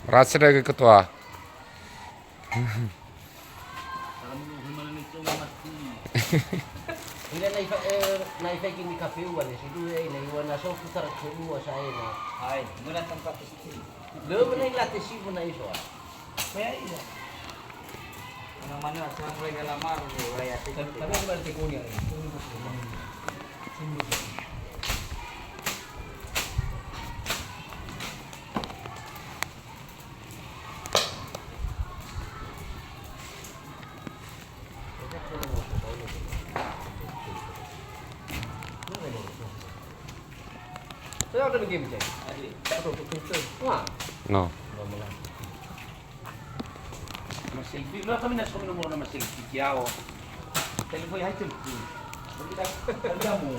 Rasa na ketua. Ila naifa kini kafe wala si dua na iwana so putar kedua saya na. Ay, muna tempat itu. Lo na ilate si mo na iso. Kaya iya. Mana-mana sang rega lamar raya Tapi ada balik kuning. Saya ada game cek. Aduh, betul. Wah. No. Maselfie. Lo kami nasa kami nomor na maselfie kiao. Telepoy hay tu. Kita kerja mo.